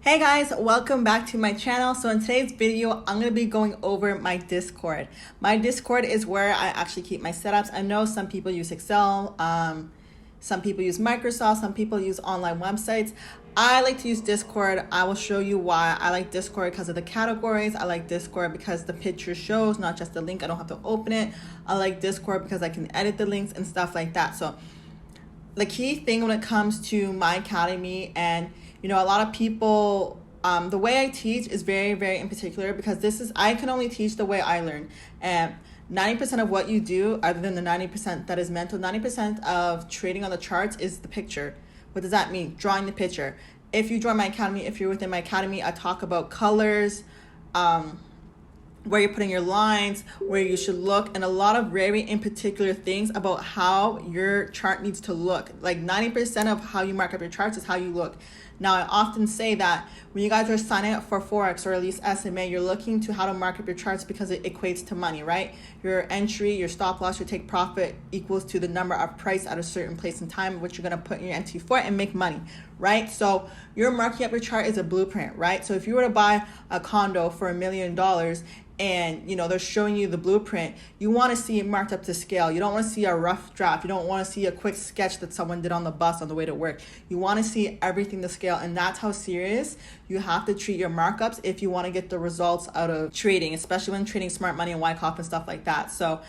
Hey guys, welcome back to my channel. So in today's video, I'm going to be going over my Discord. My Discord is where I actually keep my setups. I know some people use Excel, some people use Microsoft, some people use online websites. I like to use Discord. I will show you why I like Discord because of the categories. I like Discord because the picture shows, not just the link. I don't have to open it. I like Discord because I can edit the links and stuff like that. So the key thing when it comes to my academy, and a lot of people, the way I teach is very, very in particular, because I can only teach the way I learn. And 90% of what you do, other than the 90% that is mental, 90% of trading on the charts is the picture. What does that mean? Drawing the picture. If you join my academy, if you're within my academy, I talk about colors, where you're putting your lines, where you should look, and a lot of very in particular things about how your chart needs to look. Like 90% of how you mark up your charts is how you look. Now, I often say that when you guys are signing up for Forex or at least SMA, you're looking to how to mark up your charts because it equates to money, right? Your entry, your stop loss, your take profit equals to the number of price at a certain place in time, which you're going to put in your entry for and make money, right? So your marking up your chart is a blueprint, right? So if you were to buy a condo for $1 million, and they're showing you the blueprint, you want to see it marked up to scale. You don't want to see a rough draft. You don't want to see a quick sketch that someone did on the bus on the way to work. You want to see everything to scale, and that's how serious you have to treat your markups if you want to get the results out of trading, especially when trading smart money and Wyckoff and stuff like that. So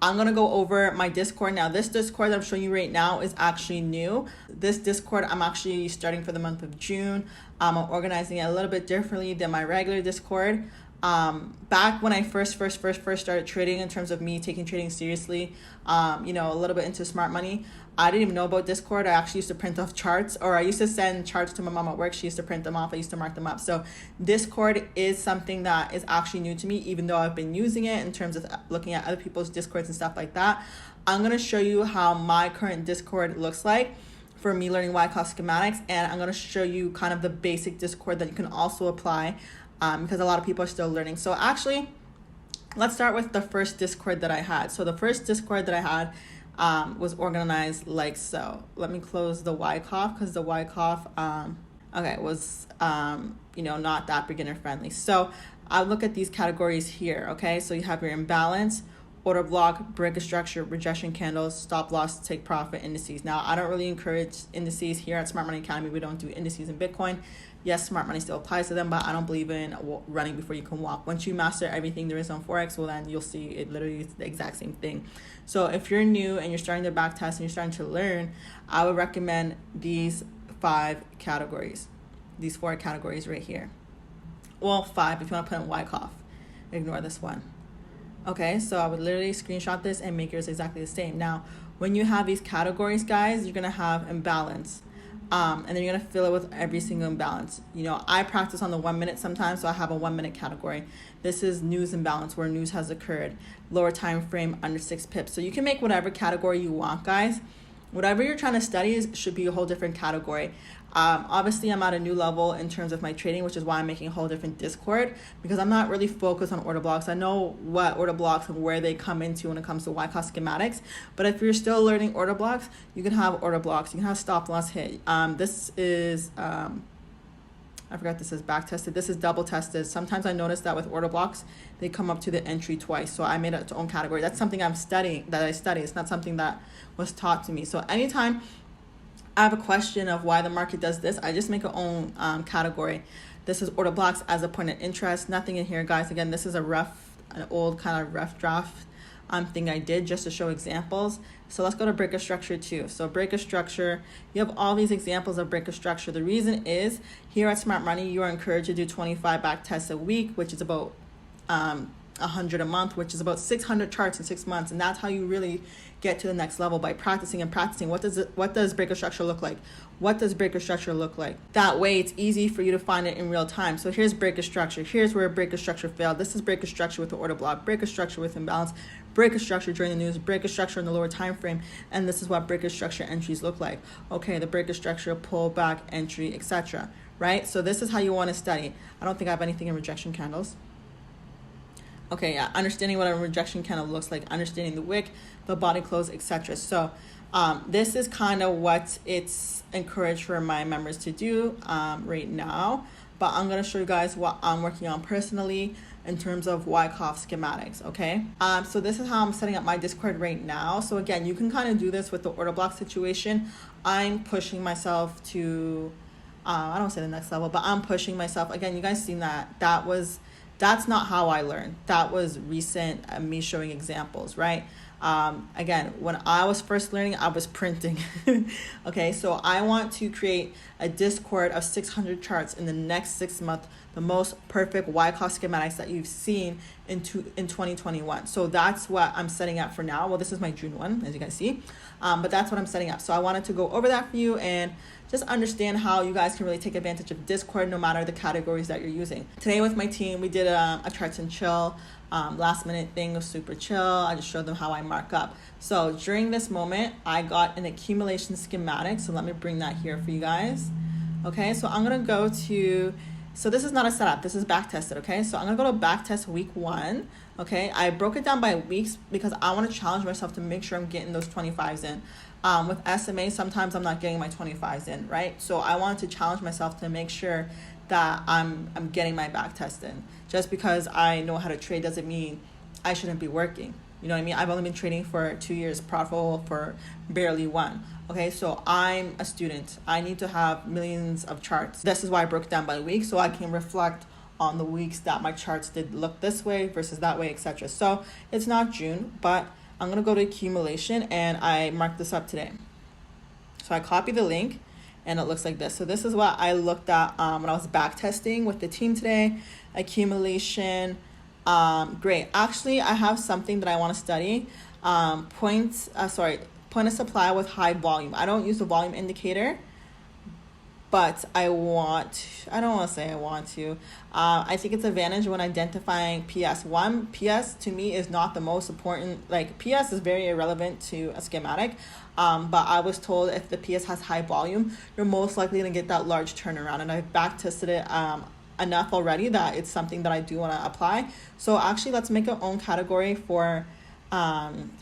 I'm going to go over my Discord now. This Discord that I'm showing you right now is actually new. This Discord I'm actually starting for the month of June. I'm organizing it a little bit differently than my regular Discord. Back when I first started trading, in terms of me taking trading seriously, a little bit into smart money, I didn't even know about Discord. I actually used to print off charts, or I used to send charts to my mom at work. She used to print them off. I used to mark them up. So Discord is something that is actually new to me, even though I've been using it in terms of looking at other people's Discords and stuff like that. I'm going to show you how my current Discord looks like for me learning Wyckoff schematics, and I'm going to show you kind of the basic Discord that you can also apply, because a lot of people are still learning. So actually, let's start with the first Discord that I had. So the first Discord that I had was organized like so. Let me close the Wyckoff, because the Wyckoff was not that beginner friendly. So I'll look at these categories here. Okay, so you have your imbalance, order block, break structure, rejection candles, stop loss, take profit, indices. Now, I don't really encourage indices here at Smart Money Academy. We don't do indices in Bitcoin. Yes, smart money still applies to them, but I don't believe in running before you can walk. Once you master everything there is on Forex, well, then you'll see it literally is the exact same thing. So if you're new and you're starting to back test and you're starting to learn, I would recommend these 5 categories, these 4 categories right here. Well, 5 if you want to put in Wyckoff. Ignore this one. Okay, so I would literally screenshot this and make yours exactly the same. Now, when you have these categories, guys, you're going to have imbalance. And then you're going to fill it with every single imbalance. I practice on the 1 minute sometimes, so I have a 1 minute category. This is news imbalance, where news has occurred. Lower time frame, under 6 pips. So you can make whatever category you want, guys. Whatever you're trying to study should be a whole different category. Obviously, I'm at a new level in terms of my trading, which is why I'm making a whole different Discord, because I'm not really focused on order blocks. I know what order blocks and where they come into when it comes to Wyckoff schematics, but if you're still learning order blocks, you can have order blocks, you can have stop loss hit. This is I forgot this is backtested. This is double tested. Sometimes I notice that with order blocks, they come up to the entry twice. So I made it its own category. That's something I study. It's not something that was taught to me. So anytime I have a question of why the market does this, I just make an own category. This is order blocks as a point of interest. Nothing in here, guys. Again, this is an old kind of rough draft thing I did just to show examples. So let's go to breaker structure too. So breaker structure, you have all these examples of breaker structure. The reason is, here at Smart Money, you are encouraged to do 25 back tests a week, which is about 100 a month, which is about 600 charts in 6 months. And that's how you really get to the next level, by practicing and practicing. What does breaker structure look like? What does breaker structure look like? That way it's easy for you to find it in real time. So here's breaker structure. Here's where breaker structure failed. This is breaker structure with the order block, breaker structure with imbalance, breaker structure during the news, breaker structure in the lower time frame, and this is what breaker structure entries look like. Okay, the breaker structure, pullback, entry, etc. Right? So this is how you want to study. I don't think I have anything in rejection candles. Okay, yeah, understanding what a rejection candle looks like, understanding the wick, the body close, etc. So this is kind of what it's encouraged for my members to do right now. but I'm going to show you guys what I'm working on personally in terms of Wyckoff schematics, okay? So this is how I'm setting up my Discord right now. So again, you can kind of do this with the order block situation. I'm pushing myself to, I don't say the next level, but I'm pushing myself. Again, you guys seen that. That's not how I learned. That was recent me showing examples, right? Again, when I was first learning, I was printing. Okay, so I want to create a Discord of 600 charts in the next 6 months, the most perfect Wyckoff schematics that you've seen in 2021. So that's what I'm setting up for now. Well, this is my June one, as you guys see, but that's what I'm setting up. So I wanted to go over that for you and just understand how you guys can really take advantage of Discord no matter the categories that you're using. Today with my team, we did a charts and chill. Last minute thing was super chill. I just showed them how I mark up. So during this moment, I got an accumulation schematic. So let me bring that here for you guys. Okay, so I'm gonna go to, so this is not a setup, this is back tested, okay? So I'm gonna go to back test week 1, okay? I broke it down by weeks because I wanna challenge myself to make sure I'm getting those 25s in. With SMA, sometimes I'm not getting my 25s in, right? So I wanted to challenge myself to make sure that I'm getting my back test in. Just because I know how to trade doesn't mean I shouldn't be working. You know what I mean? I've only been trading for 2 years, profitable for barely 1. Okay, so I'm a student. I need to have millions of charts. This is why I broke it down by week, so I can reflect on the weeks that my charts did look this way versus that way, etc. So it's not June, but I'm gonna go to accumulation and I marked this up today. So I copy the link and it looks like this. So this is what I looked at when I was back testing with the team today. Accumulation, great. Actually, I have something that I want to study. Point of supply with high volume. I don't use the volume indicator, but I don't want to say I want to. I think it's advantage when identifying PS. PS to me is not the most important, like PS is very irrelevant to a schematic. But I was told if the PS has high volume, you're most likely gonna get that large turnaround. And I've back tested it enough already that it's something that I do want to apply. So actually let's make our own category for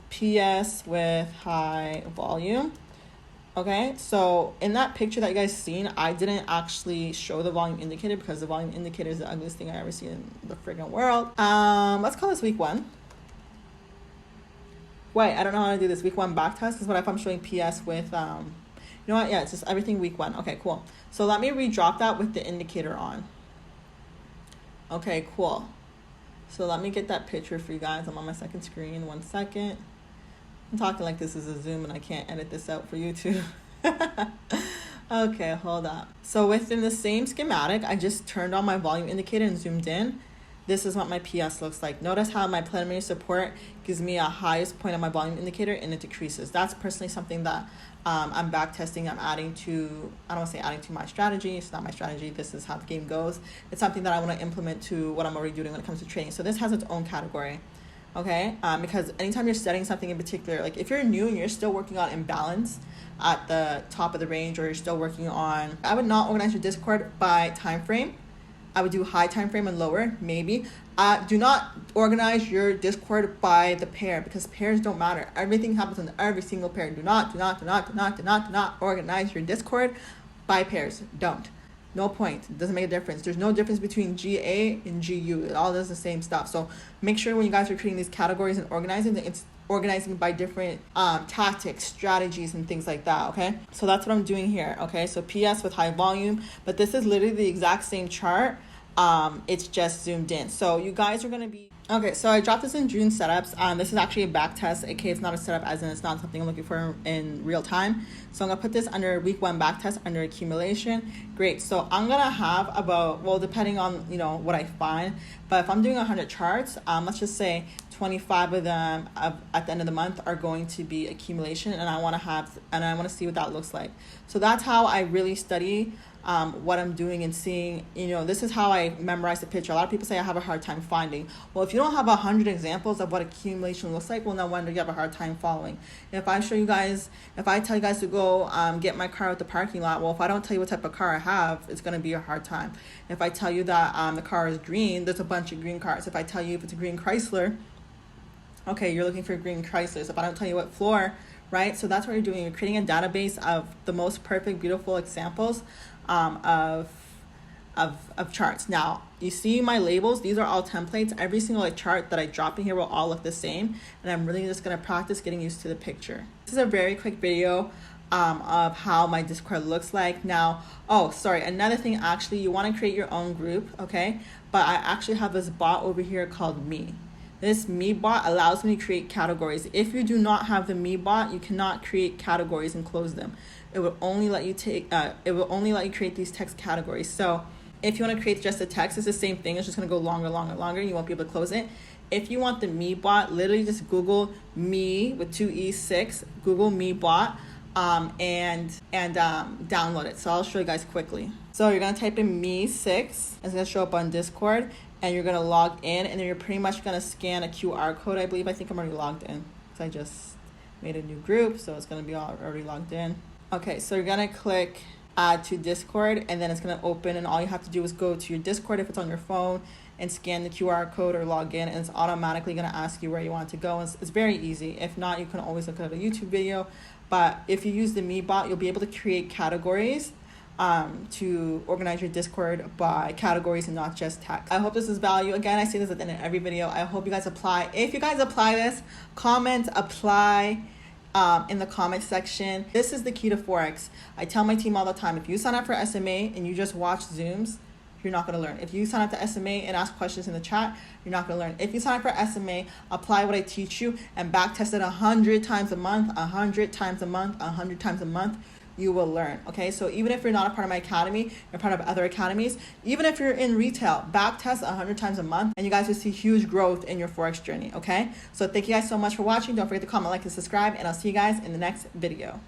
PS with high volume. Okay, so in that picture that you guys seen, I didn't actually show the volume indicator because the volume indicator is the ugliest thing I ever seen in the friggin' world. Let's call this week 1. Wait, I don't know how to do this week 1 back test. Because what if I'm showing PS with, you know what? Yeah, it's just everything week 1. Okay, cool. So let me redrop that with the indicator on. Okay, cool. So let me get that picture for you guys. I'm on my second screen. 1 second. I'm talking like this is a Zoom and I can't edit this out for YouTube. Okay, hold up. So within the same schematic, I just turned on my volume indicator and zoomed in. This is what my PS looks like. Notice how my preliminary support gives me a highest point on my volume indicator and it decreases. That's personally something that I'm back testing. I'm adding to, I don't want to say adding to my strategy. It's not my strategy. This is how the game goes. It's something that I want to implement to what I'm already doing when it comes to trading. So this has its own category. Okay, because anytime you're studying something in particular, like if you're new and you're still working on imbalance at the top of the range, or you're still working on, I would not organize your Discord by time frame. I would do high time frame and lower, maybe. Do not organize your Discord by the pair because pairs don't matter. Everything happens on every single pair. Do not organize your Discord by pairs. Don't. No point. It doesn't make a difference. There's no difference between GA and GU. It all does the same stuff. So make sure when you guys are creating these categories and organizing that it's organizing by different tactics, strategies, and things like that, okay? So that's what I'm doing here, okay? So PS with high volume, but this is literally the exact same chart. It's just zoomed in. So you guys are going to be... Okay, so I dropped this in June setups. This is actually a back test. Okay, it's not a setup as in it's not something I'm looking for in real time. So I'm going to put this under week 1 back test under accumulation. Great. So I'm going to have about, well, depending on, you know, what I find, but if I'm doing 100 charts, let's just say 25 of them at the end of the month are going to be accumulation, and I want to see what that looks like. So that's how I really study what I'm doing and seeing, you know, this is how I memorize the picture. A lot of people say I have a hard time finding. Well, if you don't have 100 examples of what accumulation looks like, well, no wonder you have a hard time following. If I show you guys, if I tell you guys to go get my car at the parking lot, well, if I don't tell you what type of car I have, it's going to be a hard time. If I tell you that the car is green, there's a bunch of green cars. If I tell you if it's a green Chrysler, okay, you're looking for green Chryslers. If I don't tell you what floor, right? So that's what you're doing. You're creating a database of the most perfect, beautiful examples of of charts. Now, you see my labels, these are all templates. Every single like chart that I drop in here will all look the same. And I'm really just gonna practice getting used to the picture. This is a very quick video of how my Discord looks like. Now, oh, sorry, another thing, actually, you wanna create your own group, okay? But I actually have this bot over here called Me. This Me bot allows me to create categories. If you do not have the Me bot, you cannot create categories and close them. It will only let you create these text categories. So if you want to create just a text, it's the same thing. It's just going to go longer. You won't be able to close it. If you want the Me bot, literally just Google Me with 2 E's 6, Google Me bot, and download it. So I'll show you guys quickly. So you're going to type in Me 6. It's going to show up on Discord, and you're going to log in, and then you're pretty much going to scan a QR code, I believe. I think I'm already logged in because I just made a new group, so it's going to be already logged in. Okay, so you're going to click add to Discord, and then it's going to open, and all you have to do is go to your Discord if it's on your phone and scan the QR code or log in, and it's automatically going to ask you where you want to go. It's very easy. If not, you can always look at a YouTube video. But if you use the Me bot, you'll be able to create categories to organize your Discord by categories and not just text. I hope this is value. Again, I say this at the end of every video. I hope you guys apply. If you guys apply this, comment apply in the comment section. This is the key to Forex. I tell my team all the time, if you sign up for SMA and you just watch Zooms, you're not going to learn. If you sign up to SMA and ask questions in the chat, you're not going to learn. If you sign up for SMA, apply what I teach you and backtest it 100 times a month, 100 times a month, 100 times a month, you will learn. Okay, so even if you're not a part of my academy, you're part of other academies, even if you're in retail, backtest 100 times a month, and you guys will see huge growth in your Forex journey. Okay, so thank you guys so much for watching. Don't forget to comment, like, and subscribe, and I'll see you guys in the next video.